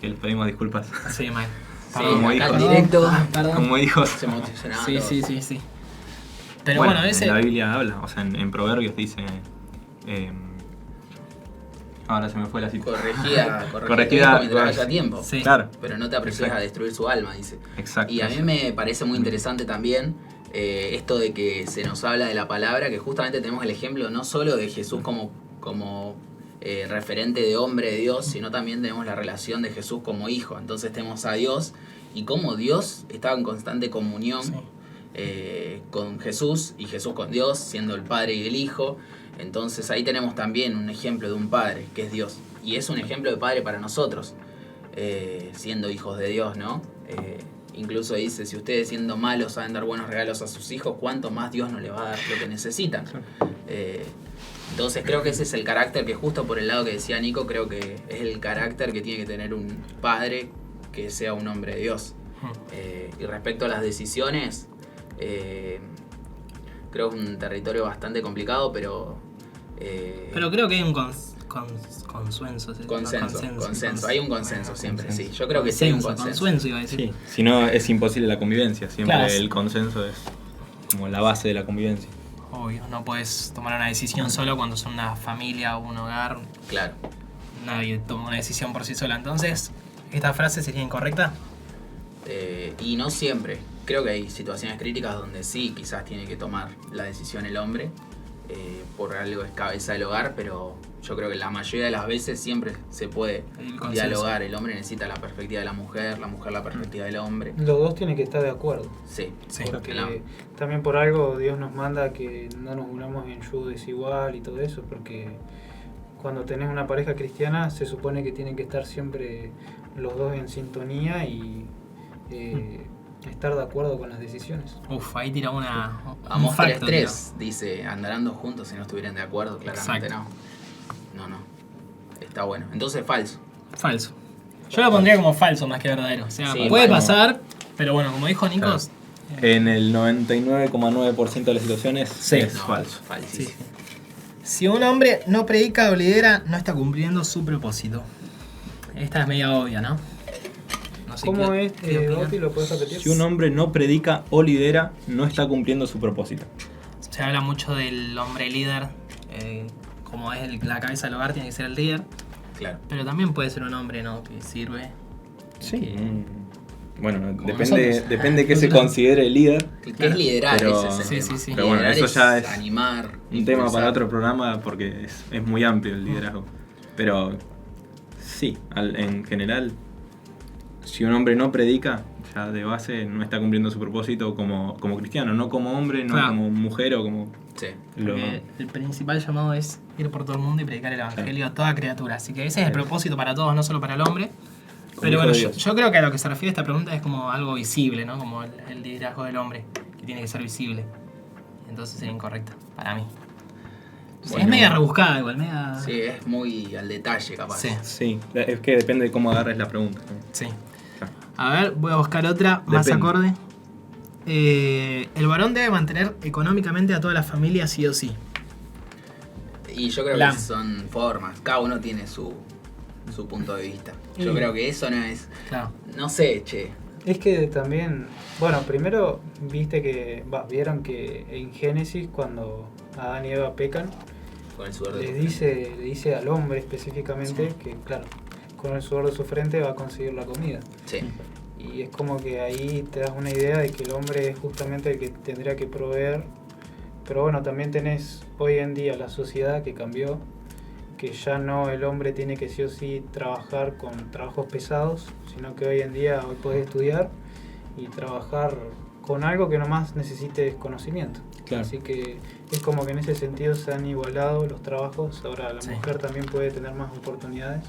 que les pedimos disculpas. Sí, mal. Sí, Como acá en hijos. directo Perdón. Como hijos. se emocionaban Sí, todos. sí, sí, sí. Pero bueno, a veces... en la Biblia habla, o sea, en Proverbios dice... ahora se me fue la cita. Corregida mientras haya tiempo. Sí. Claro, Pero no te apresures Exacto. a destruir su alma, dice. exacto. Y a mí me parece muy interesante también esto de que se nos habla de la palabra, que justamente tenemos el ejemplo no solo de Jesús como referente de hombre de Dios, sino también tenemos la relación de Jesús como hijo. Entonces tenemos a Dios y cómo Dios estaba en constante comunión Sí. con Jesús y Jesús con Dios, siendo el Padre y el Hijo. Entonces ahí tenemos también un ejemplo de un Padre, que es Dios. Y es un ejemplo de Padre para nosotros, siendo hijos de Dios, ¿no? Incluso dice, si ustedes siendo malos saben dar buenos regalos a sus hijos, ¿cuánto más Dios no les va a dar lo que necesitan? Entonces creo que ese es el carácter que, justo por el lado que decía Nico, creo que es el carácter que tiene que tener un padre que sea un hombre de Dios. Y respecto a las decisiones, creo que es un territorio bastante complicado, pero... Pero creo que hay un consenso. ¿Sí? Consenso. Hay un consenso siempre, sí. Yo creo que sí hay un consenso. Consenso iba a decir. Sí, si no es imposible la convivencia, siempre Claro. el consenso es como la base de la convivencia. Obvio, no puedes tomar una decisión solo cuando son una familia o un hogar. Claro. Nadie toma una decisión por sí sola. Entonces, ¿esta frase sería incorrecta? Y no siempre. Creo que hay situaciones críticas donde sí, quizás tiene que tomar la decisión el hombre, por algo es cabeza del hogar, pero yo creo que la mayoría de las veces siempre se puede El consenso. dialogar. El hombre necesita la perspectiva de la mujer la perspectiva del hombre. Los dos tienen que estar de acuerdo. Sí, Sí. porque Porque también por algo Dios nos manda que no nos unamos en yugo desigual y todo eso, porque cuando tenés una pareja cristiana se supone que tienen que estar siempre los dos en sintonía y estar de acuerdo con las decisiones. Uf, ahí tira una. Amos un facto, 3:3 dice, andarán dos juntos si no estuvieran de acuerdo, claramente Exacto. no. Está bueno. Entonces falso. tira. Falso. Yo lo pondría como falso más que verdadero. O sea, Sí, puede bueno. pasar, pero bueno, como dijo Nikos. En el 99,9% de las situaciones Sí. es No, falso. Sí. Falsísimo. Si un hombre no predica o lidera, no está cumpliendo su propósito. Esta es media obvia, ¿no? No sé ¿Cómo qué- es, qué opinan. Oti? ¿Lo puedes repetir? Si un hombre no predica o lidera, no está cumpliendo su propósito. Se habla mucho del hombre líder, como es la cabeza del hogar, tiene que ser el líder. Claro. Pero también puede ser un hombre, ¿no? Que sirve. Sí. Que- Bueno, Como depende nosotros. de qué se considere el líder. ¿Qué es liderar? Pero- Ese es el Sí, tema. sí, sí. Pero bueno, Liderar eso ya es animar. Un tema impulsar. para otro programa porque es muy amplio el liderazgo. Pero sí, en general, si un hombre no predica, ya de base no está cumpliendo su propósito como cristiano, no como hombre, no Claro. como mujer o como... Sí. lo- Porque el principal llamado es ir por todo el mundo y predicar el evangelio a toda criatura. Así que ese es el propósito para todos, no solo para el hombre. Como Pero hijo bueno, de yo, Dios. yo creo que a lo que se refiere esta pregunta es como algo visible, ¿no? Como el liderazgo del hombre, que tiene que ser visible. Entonces sería incorrecta, para mí. Bueno. Es media rebuscada igual, media... Sí, es muy al detalle, capaz. Sí. Sí, es que depende de cómo agarres la pregunta. Sí. Claro. A ver, voy a buscar otra más Depende. acorde. El varón debe mantener económicamente a toda la familia sí o sí. Y yo creo Lam. que son formas. Cada uno tiene su punto de vista. Yo Y- creo que eso no es. Claro. No sé, che. Es que también, bueno, primero vieron que en Génesis cuando Adán y Eva pecan, Con el sudor de le tu frente. dice al hombre específicamente Sí. que, claro, con el sudor de su frente va a conseguir la comida. Sí. Y es como que ahí te das una idea de que el hombre es justamente el que tendría que proveer. Pero bueno, también tenés hoy en día la sociedad que cambió, que ya no el hombre tiene que sí o sí trabajar con trabajos pesados, sino que hoy en día hoy podés estudiar y trabajar con algo que nomás necesites conocimiento. Claro. Así que es como que en ese sentido se han igualado los trabajos, ahora la Sí. mujer también puede tener más oportunidades.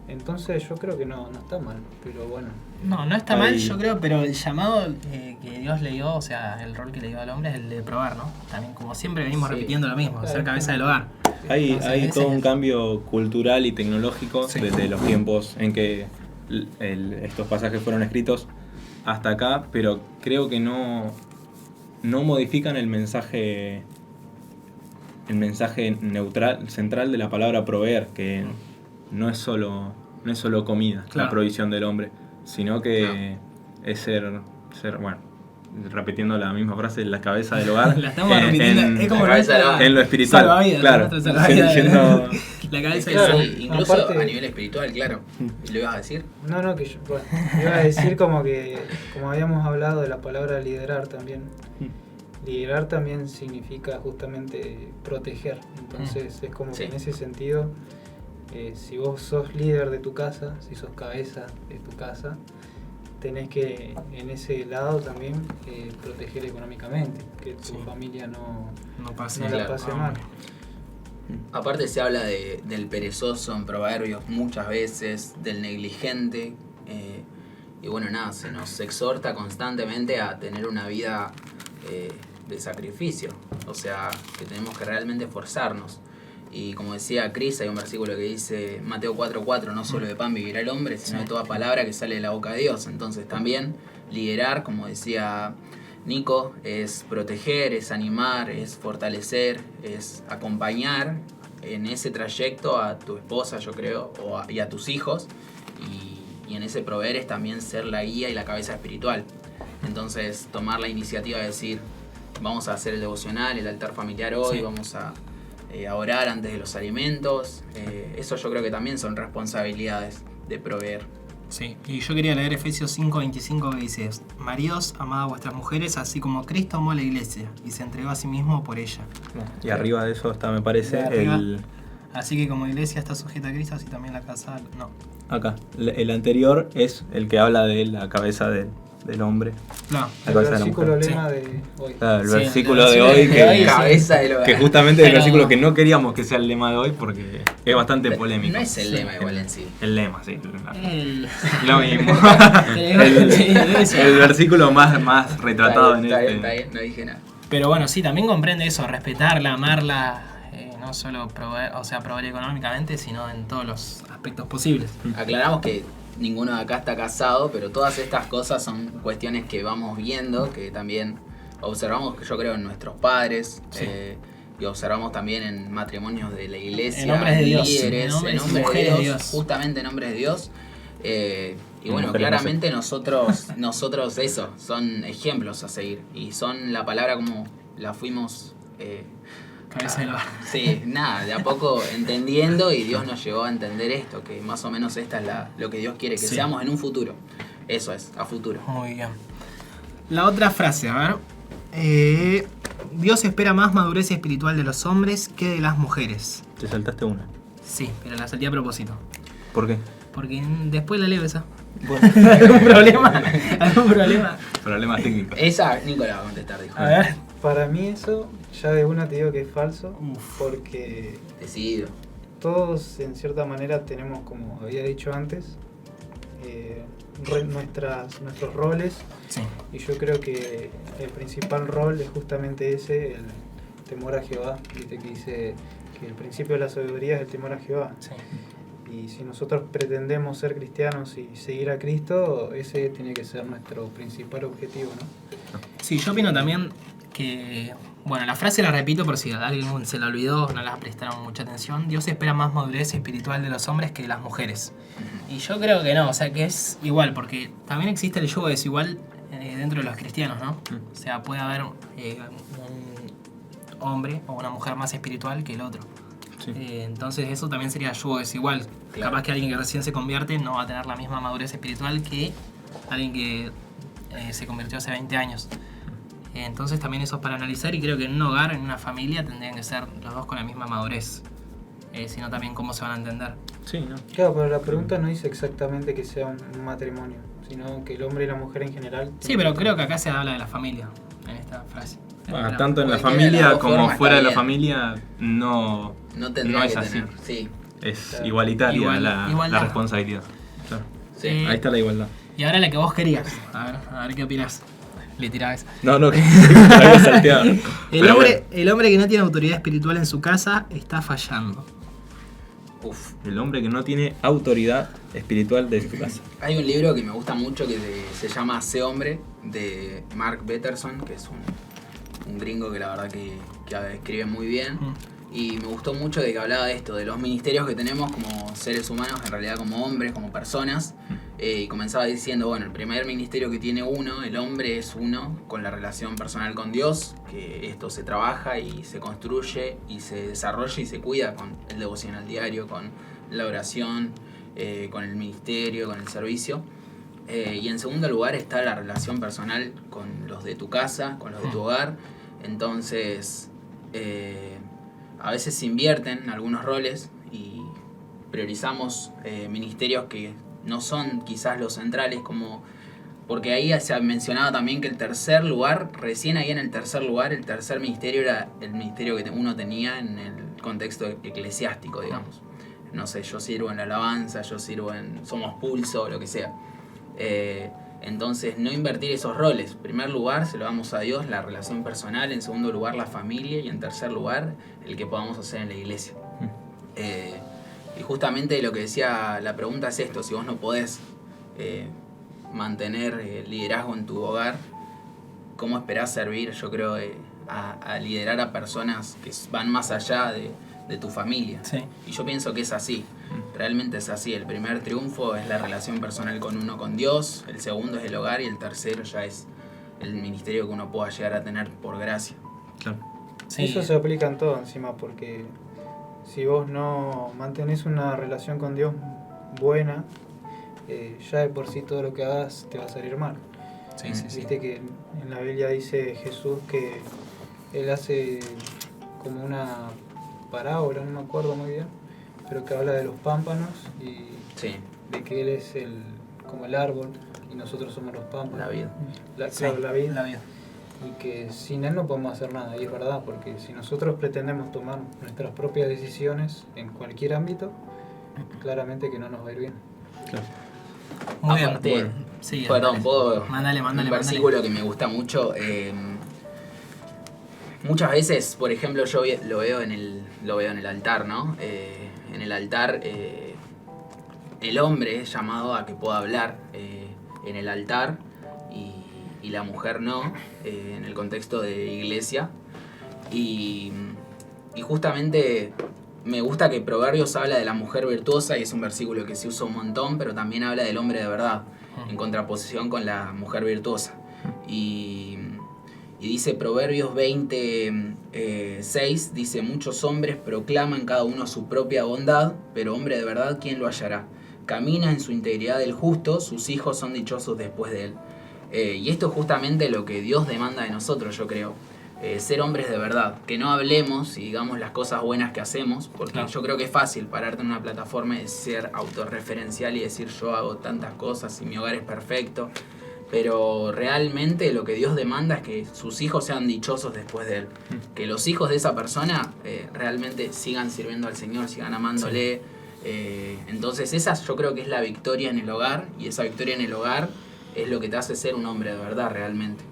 Entonces yo creo que no está mal, pero bueno. No, no está mal, Ahí- yo creo, pero el llamado que Dios le dio, o sea, el rol que le dio al hombre es el de probar, ¿no? También, como siempre, venimos Sí. repitiendo lo mismo, ser Claro. cabeza del hogar. Hay Entonces, ese todo es- un cambio cultural y tecnológico Sí. desde los tiempos en que estos pasajes fueron escritos hasta acá, pero creo que no modifican el mensaje neutral, central de la palabra proveer, que no es solo comida, Claro. la provisión del hombre, sino que es ser, bueno, repitiendo la misma frase, la cabeza del hogar. La estamos repitiendo, es como la cabeza del nuestra hogar. En lo espiritual, salvavidas, claro. nuestra salvavidas. Yendo- La cabeza del Claro. hogar. Sí, incluso Aparte- a nivel espiritual, claro. ¿Lo ibas a decir? No, que yo, bueno, iba a decir como habíamos hablado de la palabra liderar también. Liderar también significa justamente proteger. Entonces es como Sí. que en ese sentido, si vos sos líder de tu casa, si sos cabeza de tu casa, tenés que en ese lado también proteger económicamente, que tu Sí. familia no pase, la claro. pase mal. Aparte se habla del perezoso en Proverbios muchas veces, del negligente. Y bueno, nada, se nos exhorta constantemente a tener una vida de sacrificio. O sea, que tenemos que realmente esforzarnos. Y como decía Cris, hay un versículo que dice, Mateo 4:4, no solo de pan vivirá el hombre, sino de toda palabra que sale de la boca de Dios. Entonces también liderar, como decía Nico, es proteger, es animar, es fortalecer, es acompañar en ese trayecto a tu esposa, yo creo, y a tus hijos. Y en ese proveer es también ser la guía y la cabeza espiritual. Entonces tomar la iniciativa de decir, vamos a hacer el devocional, el altar familiar hoy, Sí. vamos a orar antes de los alimentos. Eso yo creo que también son responsabilidades de proveer. Sí, y yo quería leer Efesios 5:25 que dice: Maridos, amad a vuestras mujeres, así como Cristo amó a la iglesia y se entregó a sí mismo por ella. Y arriba de eso está, me parece, De arriba. el... Así que como iglesia está sujeta a Cristo, así también la casa. No. Acá, el anterior es el que habla de la cabeza del hombre. No. La El cabeza de la versículo mujer. lema de hoy. Claro, el Sí, versículo el de versículo hoy de que, hoy, sí. Cabeza del hogar. que justamente es el Pero- versículo que no queríamos que sea el lema de hoy porque es bastante polémico. No es el lema igual en sí. El lema, sí. El... Lo mismo. Sí, eso. el versículo más retratado en Está bien, este. está bien, no dije nada. Pero bueno, sí, también comprende eso, respetarla, amarla, no solo proveer, o sea, proveer económicamente, sino en todos los aspectos posibles. Aclaramos que ninguno de acá está casado, pero todas estas cosas son cuestiones que vamos viendo, que también observamos, yo creo, en nuestros padres, Sí. y observamos también en matrimonios de la iglesia, En hombres de Dios, líderes, en hombres y hombres mujeres de Dios. justamente en hombres de Dios. Y En bueno, mujeres claramente nosotros eso, son ejemplos a seguir, y son la palabra como la fuimos Cabeza del hogar. Sí, nada, de a poco entendiendo, y Dios nos llevó a entender esto, que más o menos esta es lo que Dios quiere que Sí. seamos en un futuro. Eso es, a futuro. Muy bien. La otra frase, a ver. Dios espera más madurez espiritual de los hombres que de las mujeres. Te saltaste una. Sí, pero la salté a propósito. ¿Por qué? Porque después la leo esa. ¿Algún problema? ¿Algún problema? Problemas técnicos. Esa Nicolás va a contestar, dijo. A ver. Para mí eso, ya de una te digo que es falso, Uf. porque Decidido. todos en cierta manera tenemos, como había dicho antes, nuestros roles, Sí. y yo creo que el principal rol es justamente ese, el temor a Jehová. Viste que dice que el principio de la sabiduría es el temor a Jehová. Sí. Y si nosotros pretendemos ser cristianos y seguir a Cristo, ese tiene que ser nuestro principal objetivo, ¿no? Sí, yo opino también que, bueno, la frase la repito por si alguien se la olvidó, no la prestaron mucha atención. Dios espera más madurez espiritual de los hombres que de las mujeres. Y yo creo que no, o sea que es igual, porque también existe el yugo desigual dentro de los cristianos, ¿no? O sea, puede haber un hombre o una mujer más espiritual que el otro. Sí. Entonces eso también sería yugo desigual. Claro. Capaz que alguien que recién se convierte no va a tener la misma madurez espiritual que alguien que se convirtió hace 20 años. Entonces también eso es para analizar, y creo que en un hogar, en una familia, tendrían que ser los dos con la misma madurez. Sino también cómo se van a entender. Sí, ¿no? Claro, pero la pregunta no dice exactamente que sea un matrimonio, sino que el hombre y la mujer en general... Sí, pero creo que acá se habla de la familia, en esta frase. Bueno, Pero- tanto en la cualquiera de las familia dos como formas fuera de está la bien. familia no No es que así. tener. Sí, Es Claro. igualitaria Igualdad. la responsabilidad. Claro. sí. Ahí está la igualdad. Y ahora la que vos querías. A ver qué opinás. Le tirás. No, que la había salteado. Pero bueno, El hombre que no tiene autoridad espiritual en su casa está fallando. Uf. el hombre que no tiene autoridad espiritual de su casa. Hay un libro que me gusta mucho que se llama Sé hombre, de Mark Batterson, que es un gringo que la verdad que escribe muy bien. Y me gustó mucho de que hablaba de esto, de los ministerios que tenemos como seres humanos, en realidad como hombres, como personas. Y comenzaba diciendo, bueno, el primer ministerio que tiene uno, el hombre es uno, con la relación personal con Dios, que esto se trabaja y se construye y se desarrolla y se cuida con el devocional diario, con la oración, con el ministerio, con el servicio. Y en segundo lugar está la relación personal con los de tu casa, con los de tu hogar. Entonces, a veces se invierten algunos roles y priorizamos ministerios que no son quizás los centrales, como porque ahí se ha mencionado también que el tercer lugar, recién ahí en el tercer lugar, el tercer ministerio era el ministerio que uno tenía en el contexto eclesiástico, digamos. No sé, yo sirvo en la alabanza, yo sirvo en Somos Pulso, lo que sea. Entonces, no invertir esos roles. En primer lugar, se lo damos a Dios, la relación personal. En segundo lugar, la familia. Y en tercer lugar, el que podamos hacer en la iglesia. Y justamente lo que decía la pregunta es esto. Si vos no podés mantener liderazgo en tu hogar, ¿cómo esperás servir? Yo creo a liderar a personas que van más allá de tu familia. Sí. Y yo pienso que es así. Realmente es así. El primer triunfo es la relación personal con Dios, el segundo es el hogar y el tercero ya es el ministerio que uno pueda llegar a tener por gracia. Claro. Sí. Eso se aplica en todo encima, porque si vos no mantenés una relación con Dios buena, ya de por sí todo lo que hagas te va a salir mal. Sí. Viste que en la Biblia dice Jesús que él hace como una parábola, no me acuerdo muy bien, pero que habla de los pámpanos y Sí, de que él es como el árbol y nosotros somos los pámpanos. la vida. Claro, la vida. La vida. Y que sin él no podemos hacer nada, y es verdad, porque si nosotros pretendemos tomar nuestras propias decisiones en cualquier ámbito, claramente que no nos va a ir bien. Claro. Muy Aparte, bien. Sí, perdón, dale. puedo. Mándale. Un versículo que me gusta mucho. Muchas veces, por ejemplo, yo lo veo en el altar, ¿no? En el altar, el hombre es llamado a que pueda hablar en el altar y la mujer no, en el contexto de iglesia. Y justamente me gusta que Proverbios habla de la mujer virtuosa y es un versículo que se usa un montón, pero también habla del hombre de verdad, en contraposición con la mujer virtuosa. Y Y dice Proverbios 20:6, dice, muchos hombres proclaman cada uno su propia bondad, pero hombre de verdad, ¿quién lo hallará? Camina en su integridad el justo, sus hijos son dichosos después de él. Y esto es justamente lo que Dios demanda de nosotros, yo creo. Ser hombres de verdad, que no hablemos y digamos las cosas buenas que hacemos, porque Claro. yo creo que es fácil pararte en una plataforma y ser autorreferencial y decir yo hago tantas cosas y mi hogar es perfecto, pero realmente lo que Dios demanda es que sus hijos sean dichosos después de él, que los hijos de esa persona realmente sigan sirviendo al Señor, sigan amándole. Entonces esa yo creo que es la victoria en el hogar, y esa victoria en el hogar es lo que te hace ser un hombre de verdad realmente.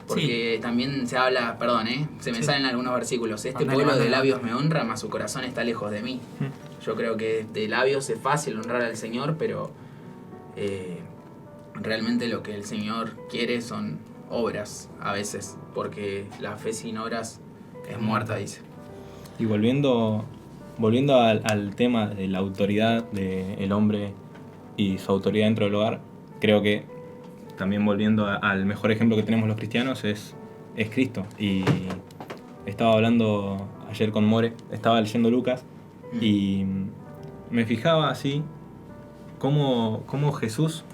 Porque también se habla, perdón, se me salen algunos versículos, este Andale, pueblo de andale. labios me honra, mas su corazón está lejos de mí. Yo creo que de labios es fácil honrar al Señor, pero realmente lo que el Señor quiere son obras a veces, porque la fe sin obras es muerta, dice. Y volviendo al tema de la autoridad del hombre y su autoridad dentro del hogar, creo que también volviendo al mejor ejemplo que tenemos los cristianos es Cristo. Y estaba hablando ayer con More, estaba leyendo Lucas y me fijaba así cómo Jesús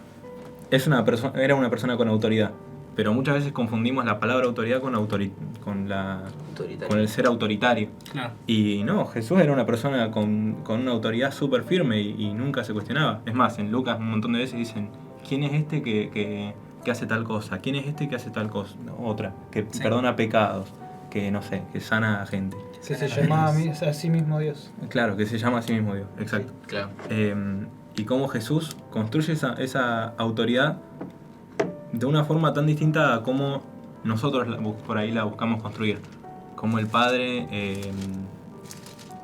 era una persona con autoridad, pero muchas veces confundimos la palabra autoridad con el ser autoritario. Claro. Y no, Jesús era una persona con una autoridad súper firme y nunca se cuestionaba. Es más, en Lucas un montón de veces dicen, ¿quién es este que hace tal cosa? ¿Quién es este que hace tal cosa? No, otra, que perdona pecados, que no sé, que sana a gente. Que se llamaba a sí mismo Dios. Claro, que se llama a sí mismo Dios, exacto. Sí, claro. Y cómo Jesús construye esa autoridad de una forma tan distinta a cómo nosotros por ahí la buscamos construir. Como el padre,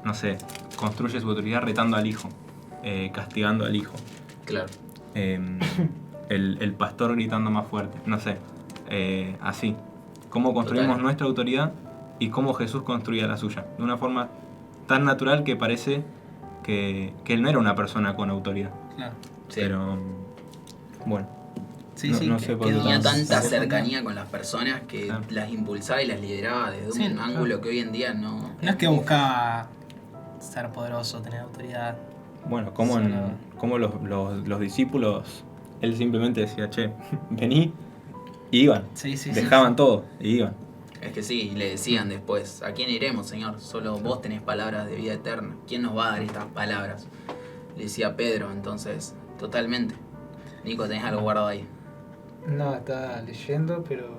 no sé, construye su autoridad retando al hijo, castigando al hijo. Claro. El pastor gritando más fuerte, no sé, así. Cómo construimos Total. nuestra autoridad y cómo Jesús construía la suya. De una forma tan natural que parece que él no era una persona con autoridad. Claro. Sí. Pero, bueno. Sí, No sé por qué Tenía Tan- tanta sí. cercanía con las personas que Claro. las impulsaba y las lideraba desde Sí, un claro. ángulo que hoy en día no... No es que buscaba ser poderoso, tener autoridad. Bueno, como los discípulos, él simplemente decía, che, vení, y iban. Sí, sí, Dejaban todo y iban. Es que sí, y le decían después, ¿a quién iremos, Señor? Solo vos tenés palabras de vida eterna. ¿Quién nos va a dar estas palabras? Le decía Pedro, entonces, totalmente. Nico, tenés algo guardado ahí. No, está leyendo, pero...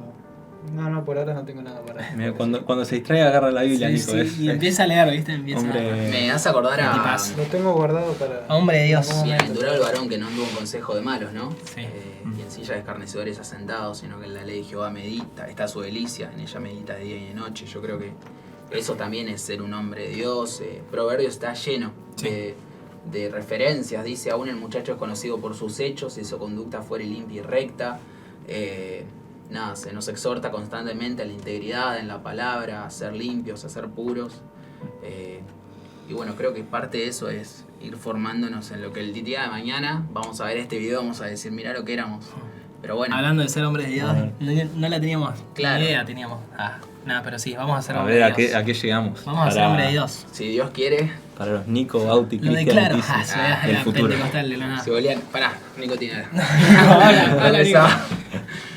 No, por ahora no tengo nada para... Mira, cuando se distrae agarra la Biblia, Sí, Nico. sí, y empieza a leer, ¿viste? Empieza Hombre. Me hace acordar a... Tipazo. Lo tengo guardado para... Hombre de Dios. algún momento. Bienaventurado el varón que no anduvo en consejo de malos, ¿no? Sí. Y en silla de escarnecedores asentado, sino que en la ley de Jehová medita, está su delicia, en ella medita de día y de noche. Yo creo que eso también es ser un hombre de Dios. Proverbios está lleno de referencias. Dice, aún el muchacho es conocido por sus hechos, si su conducta fuere limpia y recta. Se nos exhorta constantemente a la integridad en la palabra, a ser limpios, a ser puros. Y bueno, creo que parte de eso es ir formándonos en lo que el día de mañana vamos a ver este video, vamos a decir, mirá lo que éramos. Pero bueno, Hablando de ser hombres de Dios, A ver. no la teníamos. Claro. Ni idea teníamos. Nada, pero sí, vamos a ser A hombres ver de Dios. a qué llegamos. Vamos a ser hombres de Dios. si Dios quiere, Para los Nico, Bauti, Lo Cristian, declaro. Leticia, Soy la del futuro. pentecostal de la nada. si volvían... Pará, Nico tiene... Hola, Esa- Nico.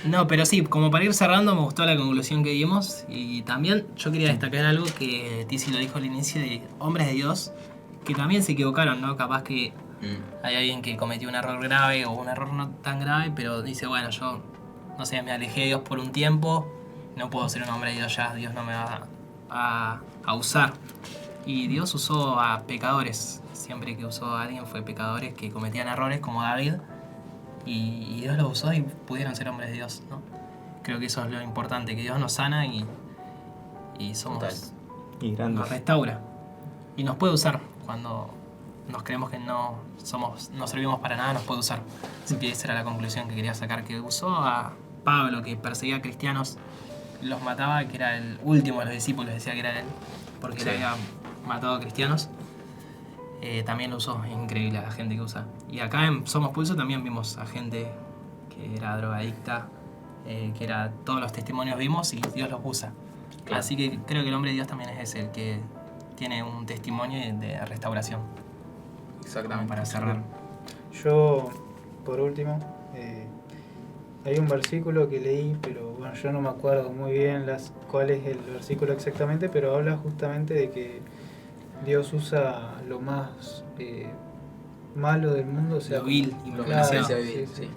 No, pero sí, como para ir cerrando, me gustó la conclusión que dimos. Y también yo quería destacar algo que Tizi lo dijo al inicio de hombres de Dios, que también se equivocaron, ¿no? Capaz que hay alguien que cometió un error grave o un error no tan grave, pero dice, bueno, yo, no sé, me alejé de Dios por un tiempo, no puedo ser un hombre de Dios ya, Dios no me va a usar. Y Dios usó a pecadores, siempre que usó a alguien fue pecadores que cometían errores como David, y Dios los usó y pudieron ser hombres de Dios, ¿no? Creo que eso es lo importante, que Dios nos sana y somos, Total. Y nos grandes. restaura. Y nos puede usar cuando nos creemos que no servimos para nada, nos puede usar. Así que esa era la conclusión que quería sacar, que usó a Pablo, que perseguía a cristianos, los mataba, que era el último de los discípulos, decía que era él, porque Sí. él había matado a cristianos. También lo usó, es increíble la gente que usa. Y acá en Somos Pulso también vimos a gente que era drogadicta que era todos los testimonios vimos y Dios los usa. Claro. Así que creo que el hombre de Dios también es ese, el que tiene un testimonio de restauración. Exactamente. Para cerrar. Yo, por último, hay un versículo que leí, pero bueno, yo no me acuerdo muy bien cuál es el versículo exactamente, pero habla justamente de que Dios usa lo más malo del mundo, o sea, Lo vil, Lo que claro, no se sí, vivir, sí. sí.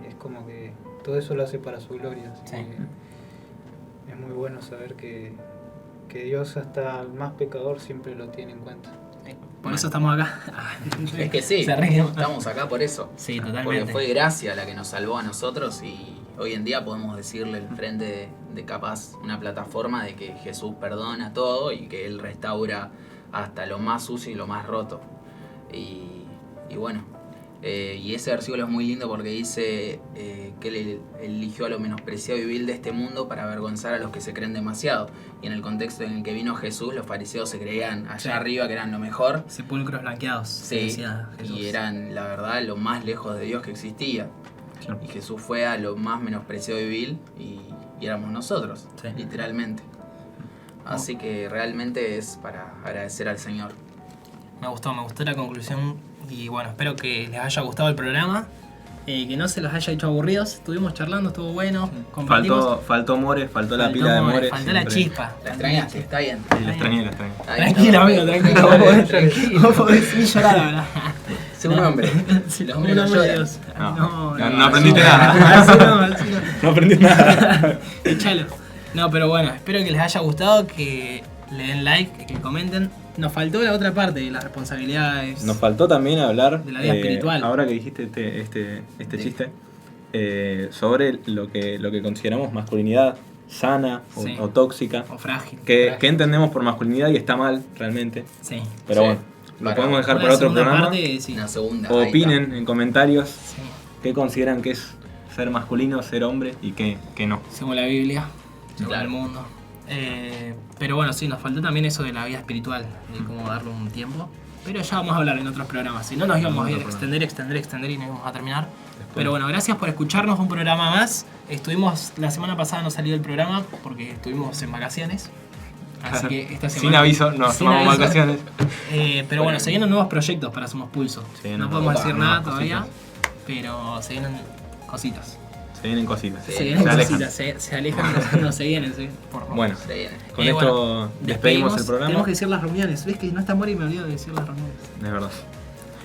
Y es como que todo eso lo hace para su gloria. Así Sí. que es muy bueno saber que Dios hasta el más pecador siempre lo tiene en cuenta. Por eso estamos acá. Es que sí, Se ríe. estamos acá por eso. Sí, Porque totalmente. fue gracia la que nos salvó a nosotros y hoy en día podemos decirle al frente de capaz una plataforma de que Jesús perdona todo y que Él restaura hasta lo más sucio y lo más roto. Y bueno, y ese versículo es muy lindo porque dice que Él eligió a lo menospreciado y vil de este mundo para avergonzar a los que se creen demasiado. Y en el contexto en el que vino Jesús, los fariseos se creían allá Sí. arriba que eran lo mejor. Sepulcros blanqueados. Sí, decía Jesús. y eran, la verdad, lo más lejos de Dios que existía. Sí. Y Jesús fue a lo más menospreciado y vil y éramos nosotros, Sí. literalmente. Así que realmente es para agradecer al Señor. Me gustó la conclusión y bueno, espero que les haya gustado el programa, que no se los haya hecho aburridos. Estuvimos charlando, estuvo bueno, compartimos. Faltó More, faltó la pila de More. Faltó la siempre. chispa. La extrañaste, está bien. Sí, la extrañé. Ahí Tranquilo, está. amigo, tranquilo. Vos podés ni llorar ahora. Sé un hombre. Sí, Los hombres no hombre de lloran. Dios. No aprendiste nada. Así no. No aprendí nada. Échalo. No, pero bueno, espero que les haya gustado, que le den like, que comenten. Nos faltó la otra parte de las responsabilidades. Nos faltó también hablar, De la vida espiritual. ahora que dijiste este chiste, sobre lo que consideramos masculinidad sana Sí. o tóxica. O frágil. Que entendemos por masculinidad y está mal realmente. Sí. Pero Sí. bueno, lo Para podemos dejar Una para otro segunda programa. parte, sí. Una segunda. O ahí opinen en comentarios Sí. qué consideran que es ser masculino, ser hombre y qué no. Según la Biblia, según Claro. el mundo. Pero bueno, sí, nos faltó también eso de la vida espiritual, de cómo darle un tiempo. Pero ya vamos a hablar en otros programas. Si no, nos íbamos a ir extender y no íbamos a terminar. Pero bueno, gracias por escucharnos, un programa más. La semana pasada no salió el programa porque estuvimos en vacaciones. Así que esta semana... Sin aviso, nos Sin tomamos aviso. vacaciones. Pero bueno, se vienen nuevos proyectos para Somos Pulso. Se vienen No podemos nuevas decir nada cositas. todavía, pero se vienen cositas. Se vienen cositas. Sí, Se vienen se alejan. cositas, se alejan, pero no se vienen, sí, por favor. Bueno, está. Se viene. con esto bueno, despedimos el programa. Tenemos que decir las reuniones. ¿Ves que no está Mori y me olvido de decir las reuniones? Es verdad.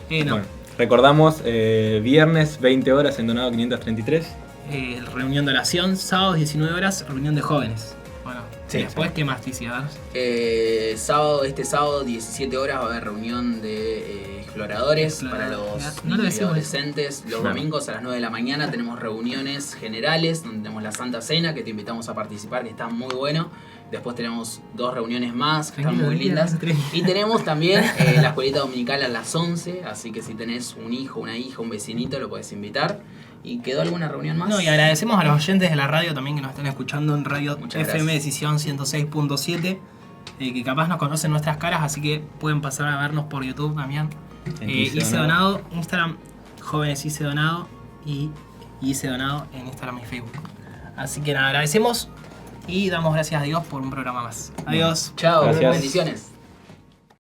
No. Bueno, recordamos viernes 20 horas en Donado 533. Reunión de oración, sábados 19 horas, reunión de jóvenes. Bueno, Sí, después, ¿qué más, Tizi? A ver. Este sábado 17 horas va a haber reunión de exploradores para los No lo niños y decimos. adolescentes. Los domingos a las 9 de la mañana tenemos reuniones generales donde tenemos la Santa Cena, que te invitamos a participar, que está muy bueno. Después tenemos 2 reuniones más que están muy lindas. Y tenemos también la escuelita dominical a las 11, así que si tenés un hijo, una hija, un vecinito, lo puedes invitar. ¿Y quedó alguna reunión más? No, y agradecemos a los oyentes de la radio también que nos están escuchando en Radio Muchas FM gracias. Decisión 106.7, que capaz nos conocen nuestras caras, así que pueden pasar a vernos por YouTube también. En Hice Donado, Instagram, Jóvenes Hice Donado y Hice Donado en Instagram y Facebook. Así que nada, agradecemos y damos gracias a Dios por un programa más. Adiós. Chao, Gracias. bendiciones.